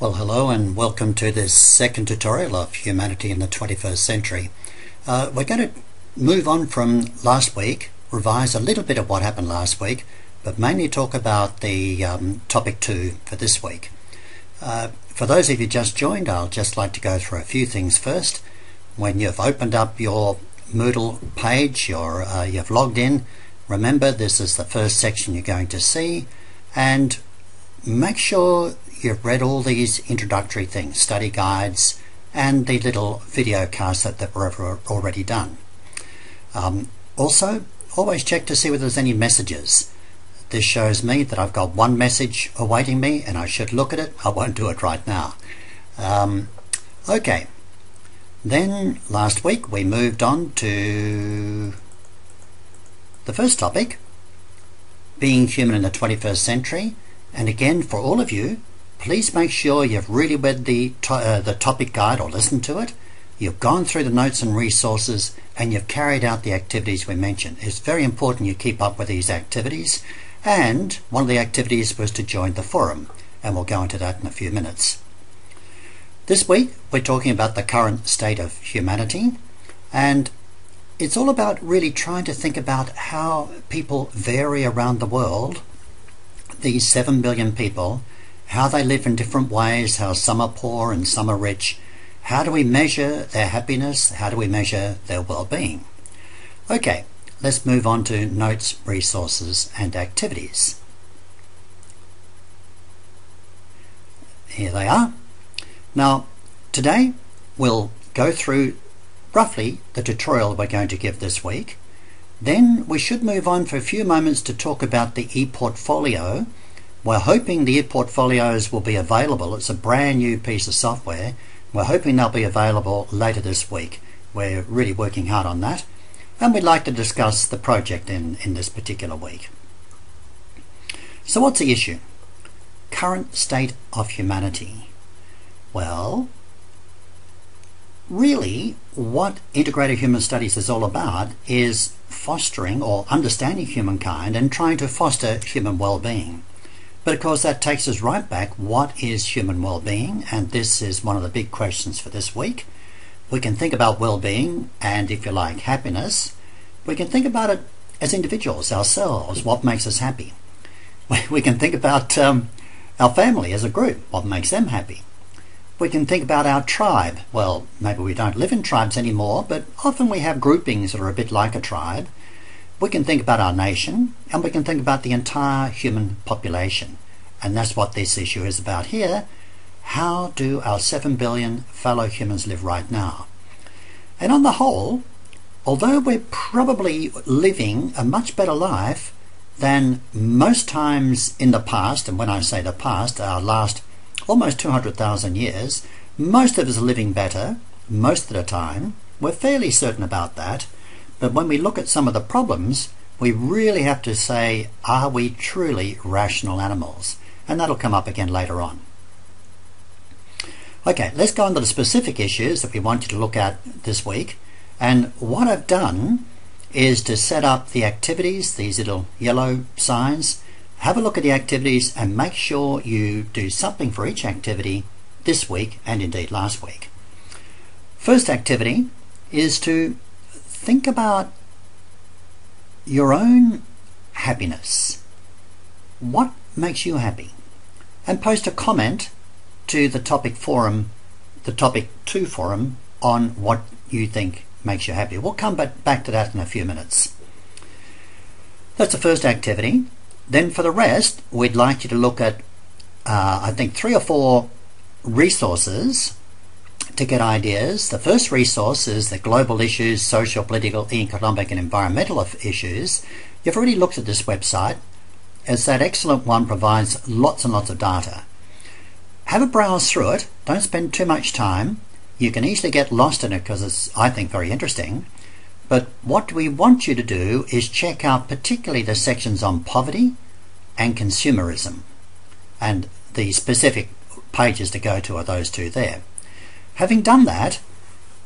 Well, hello and welcome to this second tutorial of Humanity in the 21st Century. We're going to move on from last week, revise a little bit of what happened last week, but mainly talk about the topic 2 for this week. For those of you just joined, I'll just like to go through a few things first. When you've opened up your Moodle page or you've logged in, remember this is the first section you're going to see, and make sure you've read all these introductory things, study guides and the little video casts that were already done. Also, always check to see whether there's any messages. This shows me that I've got one message awaiting me and I should look at it. I won't do it right now. Okay, then last week we moved on to the first topic, being human in the 21st century. And again, for all of you, please make sure you've really read the topic guide or listened to it. You've gone through the notes and resources and you've carried out the activities we mentioned. It's very important you keep up with these activities, and one of the activities was to join the forum, and we'll go into that in a few minutes. This week we're talking about the current state of humanity, and it's all about really trying to think about how people vary around the world, these 7 billion people, how they live in different ways, how some are poor and some are rich. How do we measure their happiness? How do we measure their well-being? Okay, let's move on to notes, resources and activities. Here they are. Now, today we'll go through roughly the tutorial we're going to give this week. Then we should move on for a few moments to talk about the ePortfolio. We're hoping the ePortfolios will be available. It's a brand new piece of software. We're hoping they'll be available later this week. We're really working hard on that. And we'd like to discuss the project in this particular week. So what's the issue? Current state of humanity. Well, really what integrated human studies is all about is fostering or understanding humankind and trying to foster human well-being. But of course that takes us right back. What is human well-being? And this is one of the big questions for this week. We can think about well-being and, if you like, happiness. We can think about it as individuals, ourselves, what makes us happy. We can think about our family as a group, what makes them happy. We can think about our tribe. Well, maybe we don't live in tribes anymore, but often we have groupings that are a bit like a tribe. We can think about our nation, and we can think about the entire human population. And that's what this issue is about here. How do our 7 billion fellow humans live right now? And on the whole, although we're probably living a much better life than most times in the past, and when I say the past, our last almost 200,000 years, most of us are living better most of the time. We're fairly certain about that. But when we look at some of the problems, we really have to say, are we truly rational animals? And that'll come up again later on. Okay, let's go on to the specific issues that we want you to look at this week. And what I've done is to set up the activities, these little yellow signs. Have a look at the activities and make sure you do something for each activity this week and indeed last week. First activity is to think about your own happiness. What makes you happy? And post a comment to the topic forum, the topic 2 forum, on what you think makes you happy. We'll come back to that in a few minutes. That's the first activity. Then for the rest, we'd like you to look at I think 3 or 4 resources to get ideas. The first resource is the global issues, social, political, economic and environmental issues. You've already looked at this website, as that excellent one provides lots and lots of data. Have a browse through it. Don't spend too much time. You can easily get lost in it because it's, I think, very interesting. But what we want you to do is check out particularly the sections on poverty and consumerism. And the specific pages to go to are those 2 there. Having done that,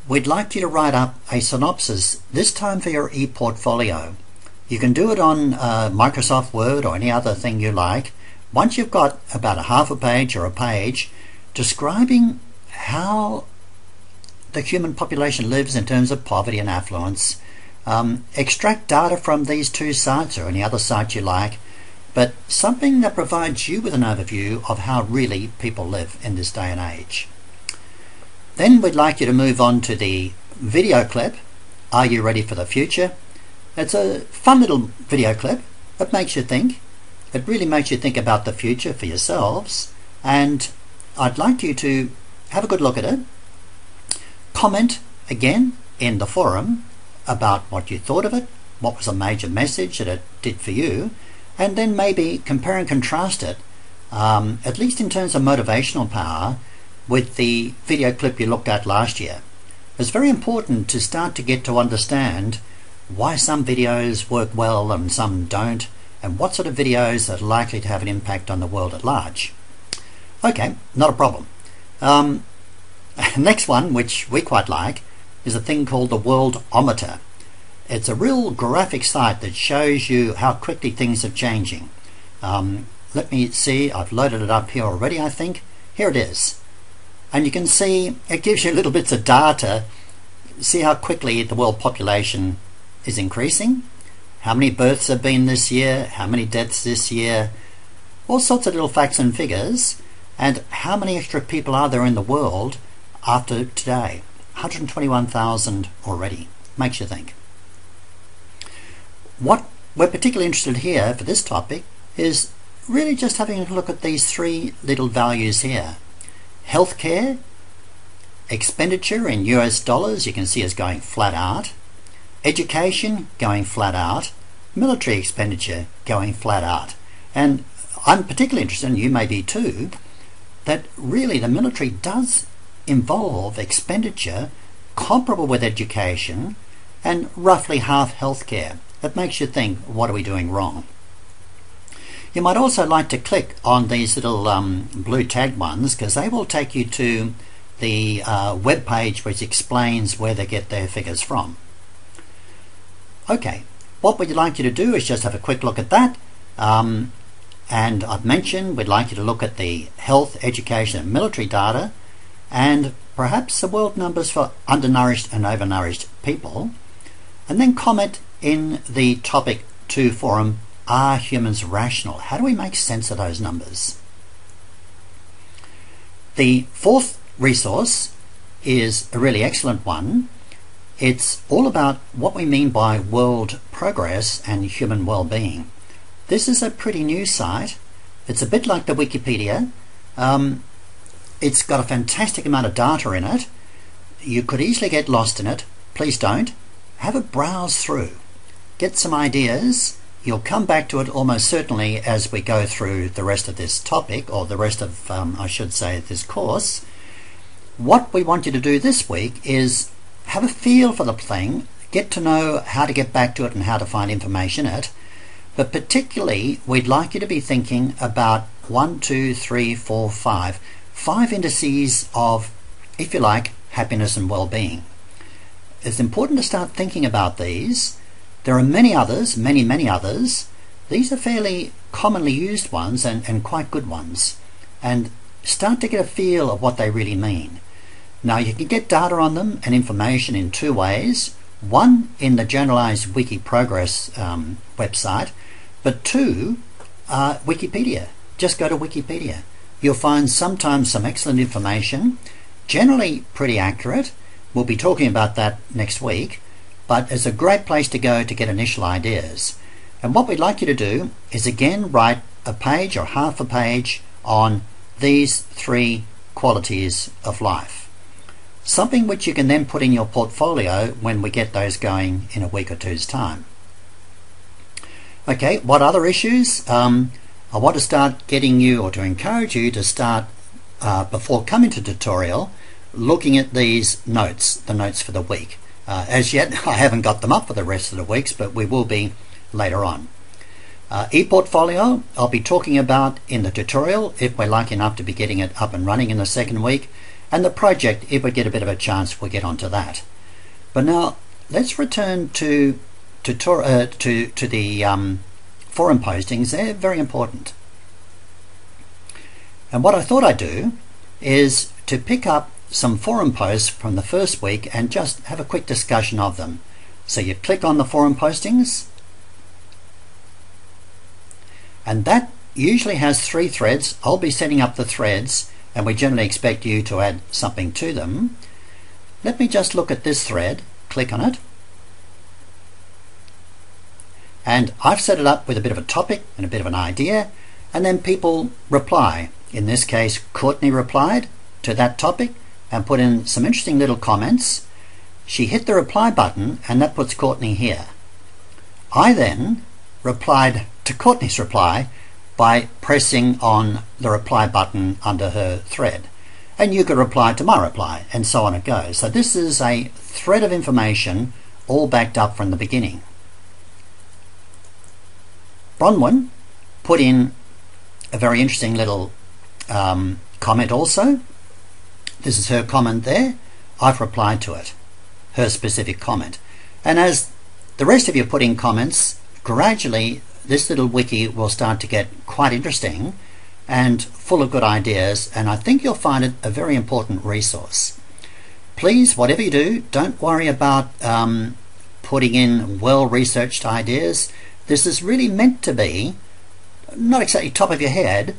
we'd like you to write up a synopsis, this time for your ePortfolio. You can do it on Microsoft Word or any other thing you like. Once you've got about a half a page or a page, describing how the human population lives in terms of poverty and affluence. Extract data from these two sites or any other site you like, but something that provides you with an overview of how really people live in this day and age. Then we'd like you to move on to the video clip, Are You Ready for the Future? It's a fun little video clip. It makes you think. It really makes you think about the future for yourselves, and I'd like you to have a good look at it. Comment again in the forum about what you thought of it, what was a major message that it did for you, and then maybe compare and contrast it, at least in terms of motivational power, with the video clip you looked at last year. It's very important to start to get to understand why some videos work well and some don't, and what sort of videos are likely to have an impact on the world at large. Okay, not a problem. Next one, which we quite like, is a thing called the Worldometer. It's a real graphic site that shows you how quickly things are changing. Let me see, I've loaded it up here already, I think. Here it is. And you can see it gives you little bits of data. See how quickly the world population is increasing, how many births have been this year, how many deaths this year, all sorts of little facts and figures, and how many extra people are there in the world after today. 121,000 already. Makes you think. What we're particularly interested here for this topic is really just having a look at these three little values here. Healthcare, expenditure in US dollars, you can see is going flat out. Education going flat out, military expenditure going flat out. And I'm particularly interested, and you may be too, that really the military does involve expenditure comparable with education and roughly half healthcare. That makes you think, what are we doing wrong? You might also like to click on these little blue tagged ones, because they will take you to the web page which explains where they get their figures from. Okay, what we'd like you to do is just have a quick look at that, and I've mentioned we'd like you to look at the health, education and military data, and perhaps the world numbers for undernourished and overnourished people, and then comment in the topic 2 forum, are humans rational? How do we make sense of those numbers? The fourth resource is a really excellent one. It's all about what we mean by world progress and human well-being. This is a pretty new site. It's a bit like the Wikipedia. It's got a fantastic amount of data in it. You could easily get lost in it. Please don't. Have a browse through. Get some ideas. You'll come back to it almost certainly as we go through the rest of this topic, or the rest of, I should say, this course. What we want you to do this week is have a feel for the thing, get to know how to get back to it and how to find information in it, but particularly we'd like you to be thinking about 1, 2, 3, 4, 5 indices of, if you like, happiness and well-being. It's important to start thinking about these. There are many others, many others. These are fairly commonly used ones and quite good ones, and start to get a feel of what they really mean. Now, you can get data on them and information in two ways. One, in the generalized Wiki Progress website, but two, Wikipedia. Just go to Wikipedia. You'll find sometimes some excellent information, generally pretty accurate. We'll be talking about that next week, but it's a great place to go to get initial ideas. And what we'd like you to do is again write a page or half a page on these three qualities of life. Something which you can then put in your portfolio when we get those going in a week or two's time. Okay, what other issues? I want to start getting you, or to encourage you to start, before coming to tutorial, looking at these notes, the notes for the week. As yet, I haven't got them up for the rest of the weeks, but we will be later on. ePortfolio, I'll be talking about in the tutorial, if we're lucky enough to be getting it up and running in the second week. And the project, if we get a bit of a chance, we'll get onto that. But now, let's return to the forum postings. They're very important. And what I thought I'd do is to pick up some forum posts from the first week and just have a quick discussion of them. So you click on the forum postings, and that usually has 3 threads. I'll be setting up the threads, and we generally expect you to add something to them. Let me just look at this thread, click on it, and I've set it up with a bit of a topic and a bit of an idea, and then people reply. In this case, Courtney replied to that topic and put in some interesting little comments. She hit the reply button, and that puts Courtney here. I then replied to Courtney's reply by pressing on the reply button under her thread. And you could reply to my reply, and so on it goes. So this is a thread of information all backed up from the beginning. Bronwyn put in a very interesting little comment also. This is her comment there. I've replied to it, her specific comment. And as the rest of you put in comments, gradually this little wiki will start to get quite interesting and full of good ideas, and I think you'll find it a very important resource. Please, whatever you do, don't worry about putting in well-researched ideas. This is really meant to be not exactly top of your head,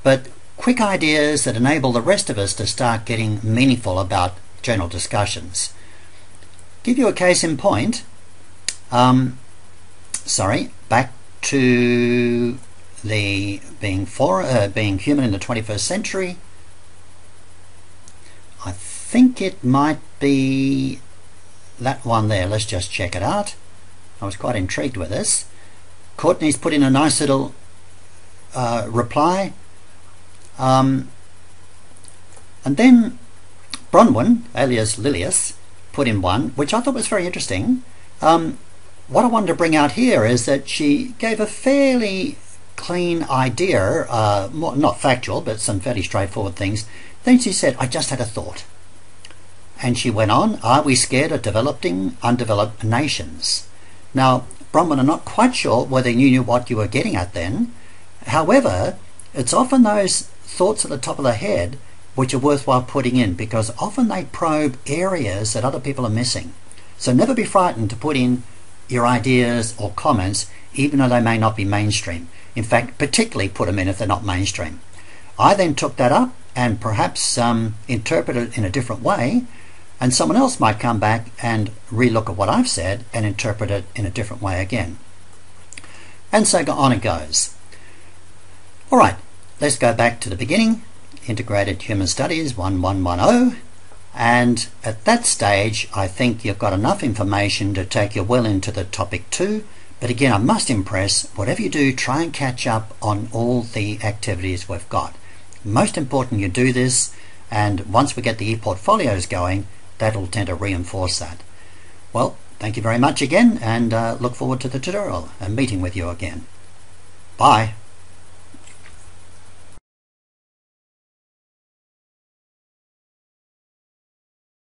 but quick ideas that enable the rest of us to start getting meaningful about journal discussions. Give you a case in point. Back to the being human in the 21st century. I think it might be that one there. Let's just check it out. I was quite intrigued with this. Courtney's put in a nice little reply, and then Bronwyn, alias Lilius, put in one which I thought was very interesting. What I wanted to bring out here is that she gave a fairly clean idea, not factual, but some fairly straightforward things. Then she said, I just had a thought. And she went on, are we scared of developing undeveloped nations? Now, Bronwyn, I'm not quite sure whether you knew what you were getting at then. However, it's often those thoughts at the top of the head which are worthwhile putting in, because often they probe areas that other people are missing. So never be frightened to put in your ideas or comments, even though they may not be mainstream. In fact, particularly put them in if they're not mainstream. I then took that up and perhaps interpreted it in a different way, and someone else might come back and relook at what I've said and interpret it in a different way again. And so on it goes. Alright, let's go back to the beginning. Integrated Human Studies 1110. And at that stage, I think you've got enough information to take you well into the topic 2. But again, I must impress, whatever you do, try and catch up on all the activities we've got. Most important you do this, and once we get the e-portfolios going, that'll tend to reinforce that. Well, thank you very much again, and look forward to the tutorial and meeting with you again. Bye.